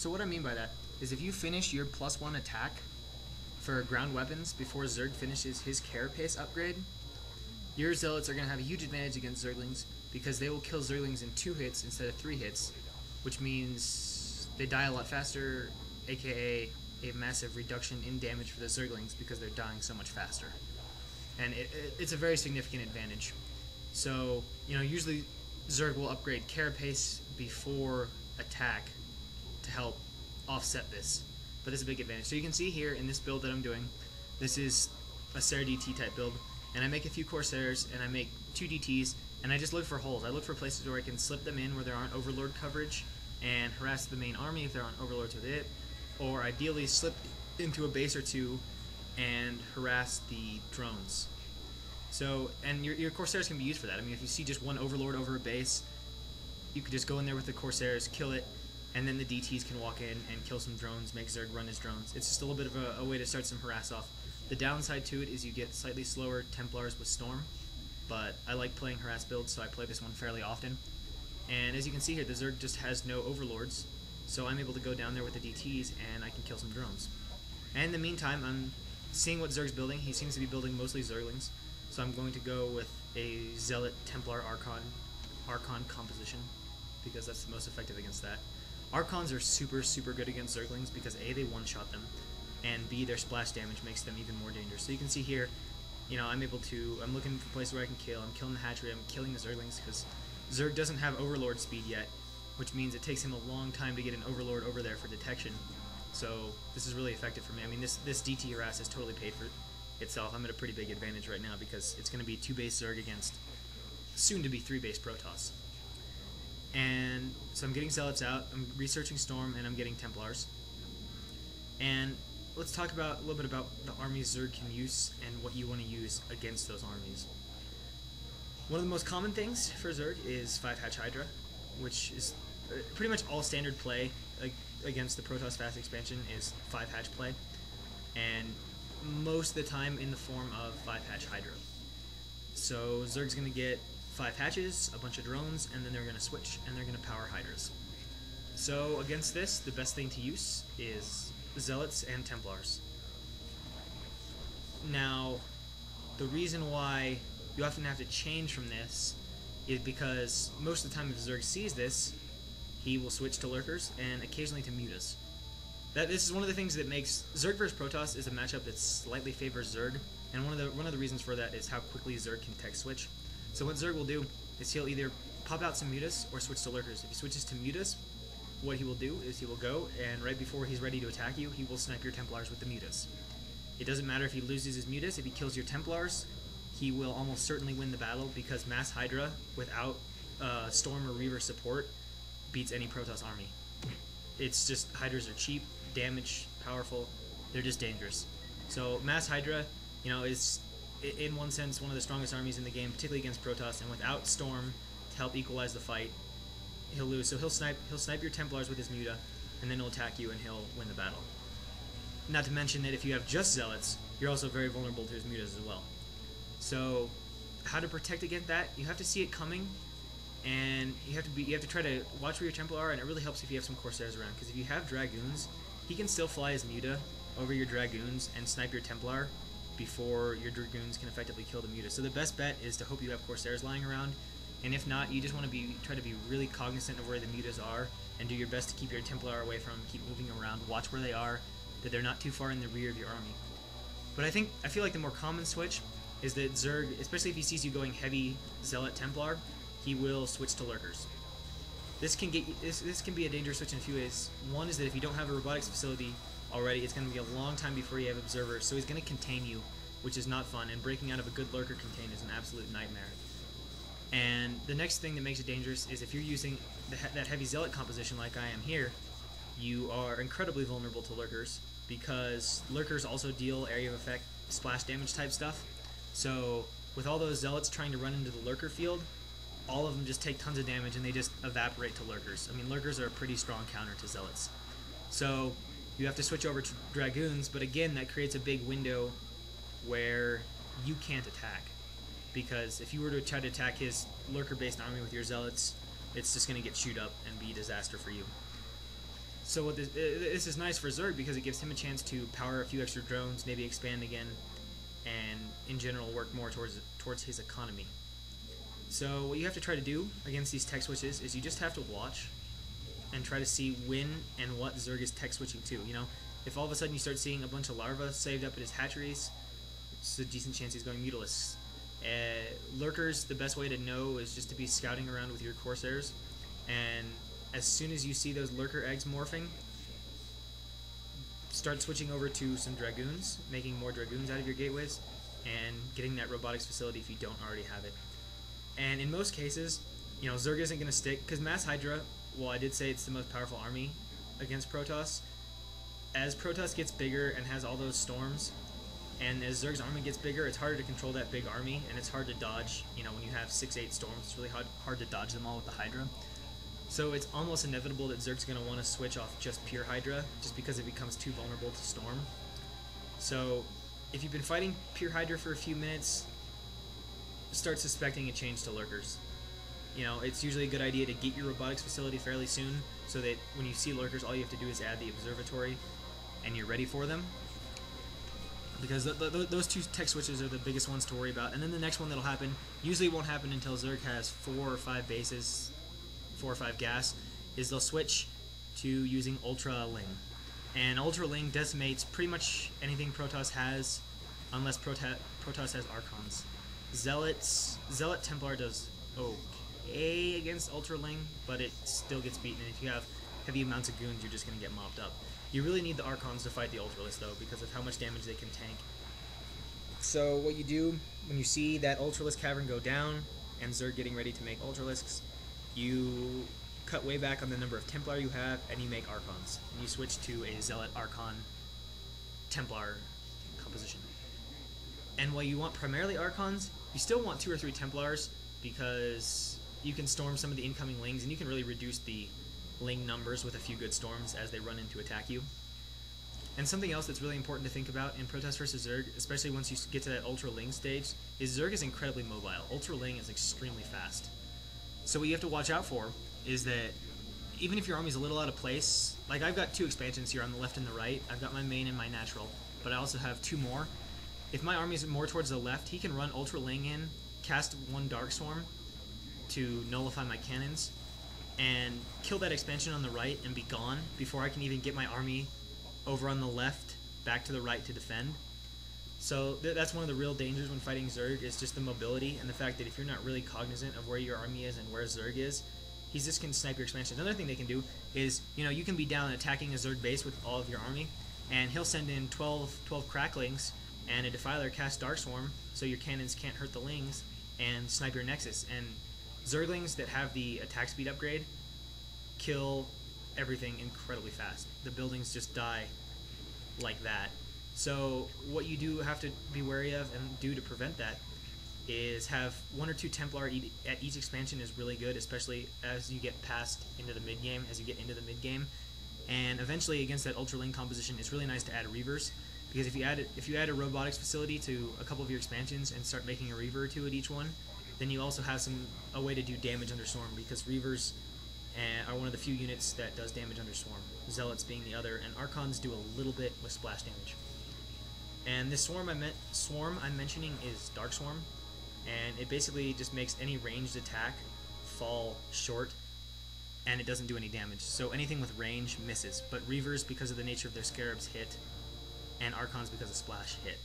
So what I mean by that is if you finish your +1 attack for ground weapons before Zerg finishes his carapace upgrade, your Zealots are going to have a huge advantage against Zerglings because they will kill Zerglings in 2 hits instead of 3 hits, which means they die a lot faster, aka a massive reduction in damage for the Zerglings because they're dying so much faster. And it's a very significant advantage. So, usually Zerg will upgrade carapace before attack to help offset this. But this is a big advantage. So you can see here in this build that I'm doing, this is a Ser DT type build, and I make a few Corsairs, and I make 2 DTs, and I just look for holes. I look for places where I can slip them in where there aren't Overlord coverage, and harass the main army if there aren't Overlords with it, or ideally slip into a base or 2 and harass the drones. So, and your Corsairs can be used for that. I mean, if you see just one Overlord over a base, you could just go in there with the Corsairs, kill it, and then the DTs can walk in and kill some drones, make Zerg run his drones. It's just a little bit of a way to start some harass off. The downside to it is you get slightly slower Templars with Storm, but I like playing harass builds, so I play this one fairly often. And as you can see here, the Zerg just has no Overlords, so I'm able to go down there with the DTs and I can kill some drones. And in the meantime, I'm seeing what Zerg's building. He seems to be building mostly Zerglings, so I'm going to go with a Zealot Templar Archon composition, because that's the most effective against that. Archons are super good against Zerglings because A, they one-shot them, and B, their splash damage makes them even more dangerous. So you can see here, I'm looking for places where I can kill. I'm killing the hatchery, I'm killing the Zerglings, because Zerg doesn't have Overlord speed yet, which means it takes him a long time to get an Overlord over there for detection. So this is really effective for me. I mean, this DT harass has totally paid for itself. I'm at a pretty big advantage right now because it's going to be 2 base Zerg against soon to be 3 base Protoss. And so I'm getting Zealots out, I'm researching Storm, and I'm getting Templars. And let's talk a little bit about the armies Zerg can use and what you want to use against those armies. One of the most common things for Zerg is 5-hatch Hydra, which is pretty much all standard play against the Protoss Fast expansion is 5-hatch play, and most of the time in the form of 5-hatch Hydra. So Zerg's going to get 5 hatches, a bunch of drones, and then they're going to switch and they're going to power Hydras. So against this, the best thing to use is Zealots and Templars. Now, the reason why you often have to change from this is because most of the time if Zerg sees this, he will switch to Lurkers and occasionally to Mutas. This is one of the things that makes Zerg vs Protoss is a matchup that slightly favors Zerg, and one of the reasons for that is how quickly Zerg can tech switch. So what Zerg will do is he'll either pop out some Mutas or switch to Lurkers. If he switches to Mutas, what he will do is he will go, and right before he's ready to attack you, he will snipe your Templars with the Mutas. It doesn't matter if he loses his Mutas, if he kills your Templars, he will almost certainly win the battle because Mass Hydra without Storm or Reaver support beats any Protoss army. It's just, Hydras are cheap, damage, powerful, they're just dangerous. So Mass Hydra, is in one sense one of the strongest armies in the game, particularly against Protoss, and without Storm to help equalize the fight, he'll lose. So he'll snipe your Templars with his Muta, and then he'll attack you and he'll win the battle. Not to mention that if you have just Zealots, you're also very vulnerable to his Mutas as well. So how to protect against that? You have to see it coming, and you have to try to watch where your Templar are, and it really helps if you have some Corsairs around, because if you have Dragoons, he can still fly his Muta over your Dragoons and snipe your Templar before your Dragoons can effectively kill the Muta. So the best bet is to hope you have Corsairs lying around, and if not, you just want to try to be really cognizant of where the Mutas are and do your best to keep your Templar away from them, keep moving around, watch where they are, that they're not too far in the rear of your army. But I feel like the more common switch is that Zerg, especially if he sees you going heavy Zealot Templar, he will switch to Lurkers. This can be a dangerous switch in a few ways. One is that if you don't have a robotics facility already, it's going to be a long time before you have observers, so he's going to contain you, which is not fun, and breaking out of a good Lurker contain is an absolute nightmare. And the next thing that makes it dangerous is if you're using that heavy Zealot composition like I am here, you are incredibly vulnerable to Lurkers, because Lurkers also deal area of effect, splash damage type stuff. So with all those Zealots trying to run into the Lurker field, all of them just take tons of damage and they just evaporate to Lurkers. I mean, Lurkers are a pretty strong counter to Zealots. So you have to switch over to Dragoons, but again, that creates a big window where you can't attack. Because if you were to try to attack his Lurker-based army with your Zealots, it's just going to get chewed up and be a disaster for you. So what this is nice for Zerg because it gives him a chance to power a few extra drones, maybe expand again, and in general work more towards his economy. So what you have to try to do against these tech switches is you just have to watch and try to see when and what Zerg is tech switching to. You know, if all of a sudden you start seeing a bunch of larvae saved up at his hatcheries, it's a decent chance he's going Mutalisks. Lurkers, the best way to know is just to be scouting around with your Corsairs, and as soon as you see those lurker eggs morphing, start switching over to some Dragoons, making more Dragoons out of your gateways, and getting that robotics facility if you don't already have it. And in most cases, you know, Zerg isn't going to stick, because Mass Hydra, well, I did say it's the most powerful army against Protoss. As Protoss gets bigger and has all those storms, and as Zerg's army gets bigger, it's harder to control that big army, and it's hard to dodge. You know, when you have 6-8 storms, it's really hard to dodge them all with the Hydra. So it's almost inevitable that Zerg's going to want to switch off just pure Hydra, just because it becomes too vulnerable to storm. So if you've been fighting pure Hydra for a few minutes, start suspecting a change to lurkers. You know, it's usually a good idea to get your robotics facility fairly soon, so that when you see lurkers, all you have to do is add the observatory, and you're ready for them. Because those two tech switches are the biggest ones to worry about. And then the next one that'll happen, usually won't happen until Zerg has 4 or 5 bases, 4 or 5 gas, is they'll switch to using Ultra Ling. And Ultra Ling decimates pretty much anything Protoss has, unless Protoss has Archons. Zealot Templar does okay against Ultra Ling, but it still gets beaten. And if you have heavy amounts of goons, you're just going to get mopped up. You really need the Archons to fight the Ultralisk, though, because of how much damage they can tank. So what you do, when you see that Ultralisk cavern go down, and Zerg getting ready to make Ultralisks, you cut way back on the number of Templar you have, and you make Archons. And you switch to a Zealot Archon Templar composition. And while you want primarily Archons, you still want 2 or 3 Templars, because you can storm some of the incoming Lings, and you can really reduce the Ling numbers with a few good storms as they run in to attack you. And something else that's really important to think about in Protoss vs Zerg, especially once you get to that Ultra Ling stage, is Zerg is incredibly mobile. Ultra Ling is extremely fast. So what you have to watch out for is that even if your army's a little out of place, like I've got 2 expansions here on the left and the right, I've got my main and my natural, but I also have 2 more. If my army is more towards the left, he can run Ultra Ling in, cast 1 Dark Swarm to nullify my cannons, and kill that expansion on the right and be gone before I can even get my army over on the left back to the right to defend. So that's one of the real dangers when fighting Zerg, is just the mobility and the fact that if you're not really cognizant of where your army is and where Zerg is, he's just going to snipe your expansion. Another thing they can do is, you know, you can be down attacking a Zerg base with all of your army, and he'll send in 12 Cracklings and a Defiler cast Dark Swarm so your cannons can't hurt the Lings, and snipe your Nexus. And Zerglings that have the attack speed upgrade kill everything incredibly fast. The buildings just die like that. So what you do have to be wary of and do to prevent that is have 1 or 2 Templar at each expansion is really good, especially as you get past into the mid game, and eventually against that Ultra Ling composition, it's really nice to add Reavers, because if you add a robotics facility to a couple of your expansions and start making a Reaver or 2 at each one, then you also have a way to do damage under Storm, because Reavers are one of the few units that does damage under Swarm, Zealots being the other, and Archons do a little bit with splash damage. And this swarm I'm mentioning is Dark Swarm, and it basically just makes any ranged attack fall short, and it doesn't do any damage. So anything with range misses, but Reavers, because of the nature of their scarabs, hit, and Archons, because of splash, hit.